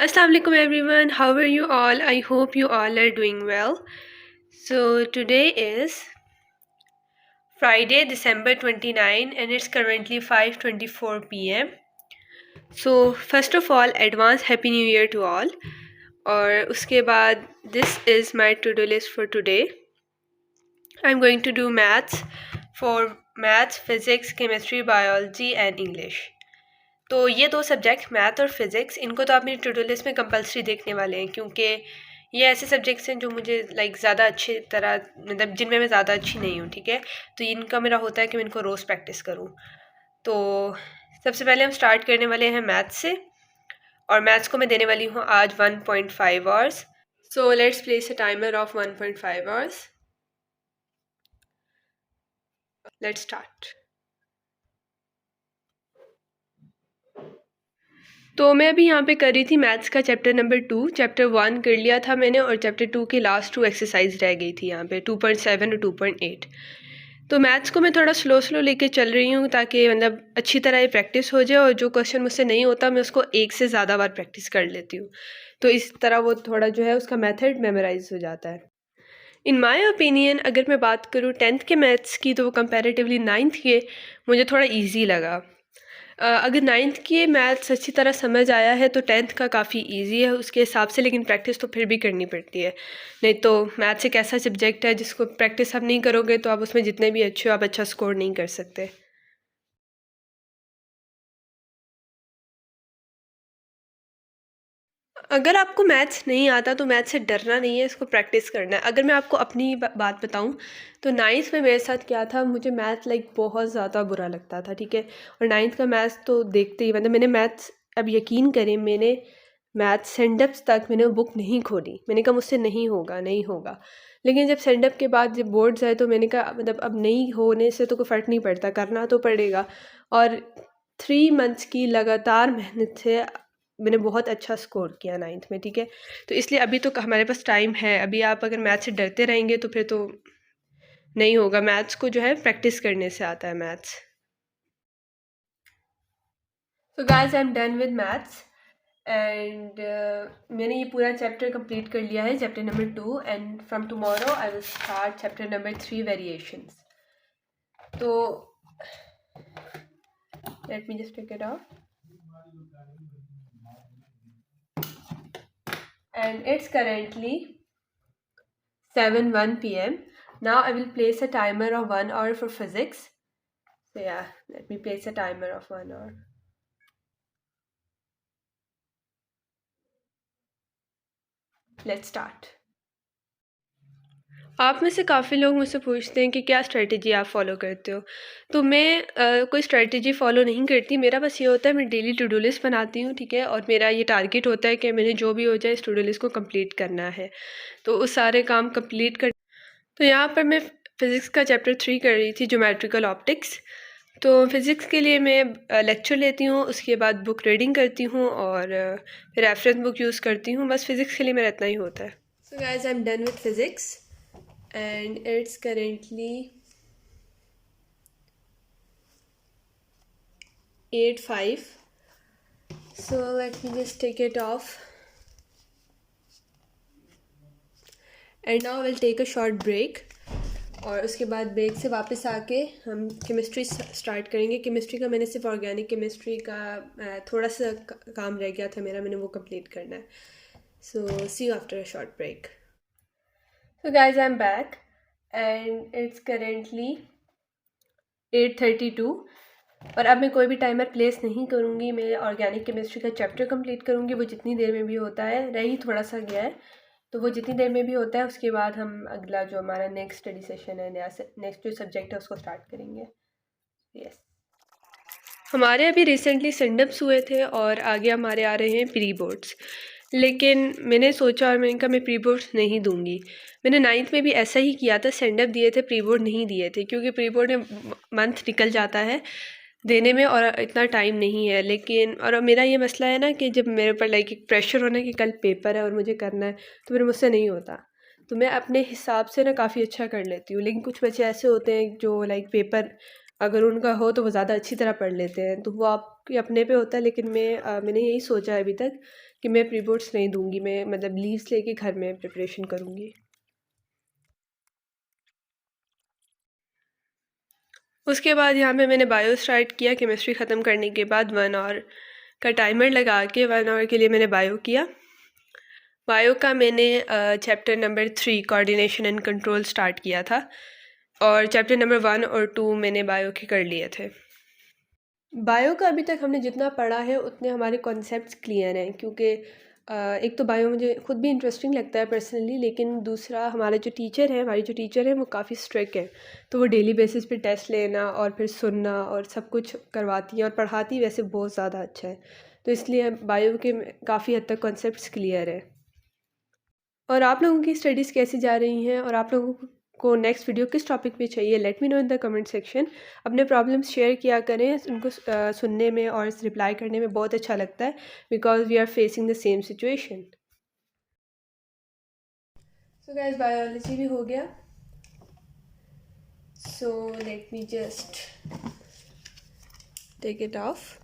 Assalamu alaikum everyone. How are you all? I hope you all are doing well. So today is Friday, December 29 and it's currently 5:24 p.m. So first of all, advance happy new year to all. और उसके बाद this is my to-do list for today. I'm going to do maths for maths, physics, chemistry, biology and English. तो ये दो subject math और physics इनको तो आप मेरी टू डू लिस्ट में कंपलसरी देखने वाले हैं क्योंकि ये ऐसे सब्जेक्ट्स हैं जो मुझे ज़्यादा अच्छी तरह मतलब जिनमें मैं ज़्यादा अच्छी नहीं हूँ, ठीक है। तो इनका मेरा होता है कि मैं इनको रोज़ प्रैक्टिस करूँ। तो सबसे पहले हम स्टार्ट करने वाले हैं मैथ्स से और मैथ्स को मैं देने वाली हूँ आज 1.5 hours. So let's place a timer of 1.5 hours. Let's start. तो मैं अभी यहाँ पे कर रही थी मैथ्स का चैप्टर नंबर 2। चैप्टर 1 कर लिया था मैंने और चैप्टर 2 की लास्ट 2 एक्सरसाइज रह गई थी यहाँ पे 2.7 और 2.8। तो मैथ्स को मैं थोड़ा स्लो लेके चल रही हूँ ताकि मतलब अच्छी तरह ये प्रैक्टिस हो जाए और जो क्वेश्चन मुझसे नहीं होता मैं उसको एक से ज़्यादा बार प्रैक्टिस कर लेती हूँ। तो इस तरह वो थोड़ा जो है उसका मेथड मेमोराइज हो जाता है। इन माई ओपिनियन अगर मैं बात करूँ 10th के मैथ्स की तो वो कंपैरेटिवली 9th के मुझे थोड़ा ईजी लगा। अगर 9th की मैथ्स अच्छी तरह समझ आया है तो 10th का काफ़ी इजी है उसके हिसाब से, लेकिन प्रैक्टिस तो फिर भी करनी पड़ती है। नहीं तो मैथ्स एक ऐसा सब्जेक्ट है जिसको प्रैक्टिस आप नहीं करोगे तो आप उसमें जितने भी अच्छे हो आप अच्छा स्कोर नहीं कर सकते। अगर आपको मैथ्स नहीं आता तो मैथ्स से डरना नहीं है, इसको प्रैक्टिस करना है। अगर मैं आपको अपनी बात बताऊं तो 9th में मेरे साथ क्या था, मुझे मैथ बहुत ज़्यादा बुरा लगता था, ठीक है। और 9th का मैथ्स तो देखते ही मतलब मैंने मैथ्स, अब यकीन करें मैंने मैथ सेंडप्स तक मैंने वो बुक नहीं खोली। मैंने कहा मुझसे नहीं होगा नहीं होगा। लेकिन जब सेंडअप के बाद जब बोर्ड्स आए तो मैंने कहा मतलब अब नहीं होने से तो कोई फ़र्क नहीं पड़ता, करना तो पड़ेगा। और 3 मंथ्स की लगातार मेहनत से मैंने बहुत अच्छा स्कोर किया 9th में, ठीक है। तो इसलिए अभी तो हमारे पास टाइम है। अभी आप अगर मैथ से डरते रहेंगे तो फिर तो नहीं होगा। मैथ्स को जो है प्रैक्टिस करने से आता है maths. So guys I am done with maths and मैंने ये पूरा चैप्टर कंप्लीट कर लिया है, chapter number 2। And from tomorrow I will start chapter number 3 variations. तो let me just take it off and it's currently 7:01 p.m. Now I will place a timer of 1 hour for physics. So yeah, let me place a timer of 1 hour. Let's start. आप में से काफ़ी लोग मुझसे पूछते हैं कि क्या स्ट्रेटजी आप फॉलो करते हो। तो मैं कोई स्ट्रेटजी फॉलो नहीं करती। मेरा बस ये होता है मैं डेली टू डू लिस्ट बनाती हूँ, ठीक है। और मेरा ये टारगेट होता है कि मैंने जो भी हो जाए इस टू डू लिस्ट को कंप्लीट करना है। तो उस सारे काम कंप्लीट कर तो यहाँ पर मैं फ़िज़िक्स का चैप्टर 3 कर रही थी, ज्योमेट्रिकल ऑप्टिक्स। तो फ़िज़िक्स के लिए मैं लेक्चर लेती हूँ, उसके बाद बुक रीडिंग करती हूँ और फिर रेफरेंस बुक यूज़ करती हूँ। बस फ़िज़िक्स के लिए मेरा इतना ही होता है। सो guys I am done with physics and it's currently 8:05. So let me just take it off and now we'll take a short break. और उसके बाद ब्रेक से वापस आके हम केमिस्ट्री स्टार्ट करेंगे। केमिस्ट्री का मैंने सिर्फ ऑर्गेनिक केमिस्ट्री का थोड़ा सा काम रह गया था मेरा, मैंने वो कंप्लीट करना है। So see you after a short break. So guys I am back and it's currently 8:32 और अब मैं कोई भी टाइमर प्लेस नहीं करूँगी। मैं ऑर्गेनिक केमिस्ट्री का चैप्टर कंप्लीट करूँगी, वो जितनी देर में भी होता है, रही थोड़ा सा गया है तो वो जितनी देर में भी होता है उसके बाद हम अगला जो हमारा नेक्स्ट स्टडी सेशन है, नेक्स्ट जो सब्जेक्ट है उसको स्टार्ट करेंगे। यस, हमारे अभी रिसेंटली सेंडप्स हुए थे और आगे हमारे आ रहे हैं प्री बोर्ड्स। लेकिन मैंने सोचा और मैंने कहा मैं प्री बोर्ड्स नहीं दूंगी। मैंने 9th में भी ऐसा ही किया था, सेंडअप दिए थे, प्री बोर्ड नहीं दिए थे क्योंकि प्री बोर्ड में मंथ निकल जाता है देने में और इतना टाइम नहीं है। लेकिन और मेरा ये मसला है ना कि जब मेरे ऊपर एक प्रेशर होना कि कल पेपर है और मुझे करना है तो फिर मुझसे नहीं होता। तो मैं अपने हिसाब से ना काफ़ी अच्छा कर लेती हूँ। लेकिन कुछ बच्चे ऐसे होते हैं जो पेपर अगर उनका हो तो वो ज़्यादा अच्छी तरह पढ़ लेते हैं, तो वो आप सबके अपने पे होता है, लेकिन मैंने यही सोचा है अभी तक कि मैं प्री बोर्ड्स नहीं दूंगी, मैं मतलब लीव्स लेके घर में प्रिपरेशन करूँगी। उसके बाद यहाँ पे मैंने बायो स्टार्ट किया। केमिस्ट्री ख़त्म करने के बाद 1 आवर का टाइमर लगा के 1 आवर के लिए मैंने बायो किया। बायो का मैंने chapter number 3 coordination and control start किया था, और चैप्टर नंबर 1 और 2 मैंने बायो के कर लिए थे। बायो का अभी तक हमने जितना पढ़ा है उतने हमारे कॉन्सेप्ट्स क्लियर हैं, क्योंकि एक तो बायो मुझे खुद भी इंटरेस्टिंग लगता है पर्सनली, लेकिन दूसरा हमारे जो टीचर हैं हमारी जो टीचर हैं वो काफ़ी स्ट्रिक्ट है। तो वो डेली बेसिस पे टेस्ट लेना और फिर सुनना और सब कुछ करवाती हैं, और पढ़ाती वैसे बहुत ज़्यादा अच्छा है। तो इसलिए बायो के काफ़ी हद तक कॉन्सेप्ट्स क्लियर है। और आप लोगों की स्टडीज़ कैसी जा रही हैं, और आप लोगों को नेक्स्ट वीडियो किस टॉपिक पे चाहिए, let me know in the comment section. अपने प्रॉब्लम्स शेयर किया करें, उनको सुनने में और रिप्लाई करने में बहुत अच्छा लगता है, because we are facing the same situation. So guys, biology भी हो गया। So let me just take it off.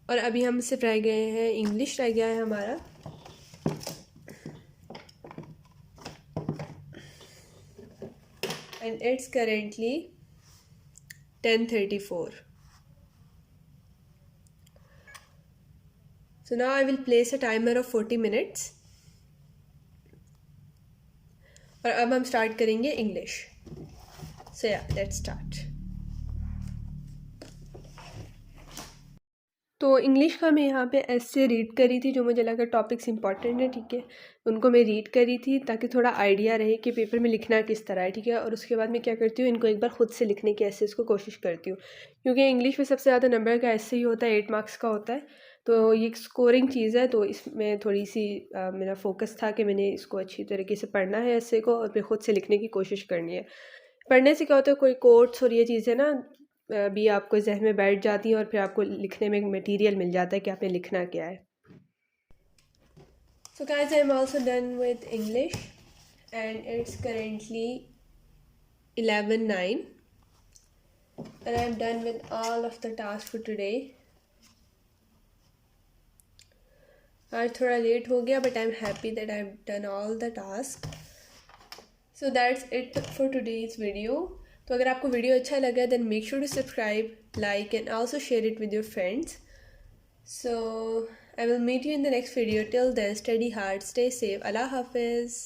और अभी हम सिर्फ रह गए हैं, इंग्लिश रह गया है हमारा। And it's currently 10:34. So now I will place a timer of 40 minutes. और अब हम स्टार्ट करेंगे English. So yeah, let's start. तो इंग्लिश का मैं यहाँ पे ऐसे रीड करी थी, जो मुझे लगा टॉपिक्स इंपॉर्टेंट है, ठीक है, उनको मैं रीड करी थी ताकि थोड़ा आइडिया रहे कि पेपर में लिखना किस तरह है, ठीक है। और उसके बाद मैं क्या करती हूँ, इनको एक बार खुद से लिखने की ऐसे इसको कोशिश करती हूँ, क्योंकि इंग्लिश में सबसे ज़्यादा नंबर का ऐसे ही होता है, 8 मार्क्स का होता है। तो ये एक स्कोरिंग चीज़ है, तो इसमें थोड़ी सी मेरा फोकस था कि मैंने इसको अच्छी तरीके से पढ़ना है ऐसे को, और फिर खुद से लिखने की कोशिश करनी है। पढ़ने से क्या होता है, कोई कोट्स और ये चीज़ें ना भी आपको जहन में बैठ जाती हैं, और फिर आपको लिखने में मटेरियल मिल जाता है कि आपने लिखना क्या है। सो guys, I am also done with English and it's currently 11:09 and I am done with all of the tasks for today. आज थोड़ा लेट हो गया, but I'm happy that I've done all the tasks. So that's it for today's video. तो अगर आपको video अच्छा लगा, then make sure to subscribe, like and also share it with your friends. So I will meet you in the next video. Till then, study hard, stay safe. Allah Hafiz.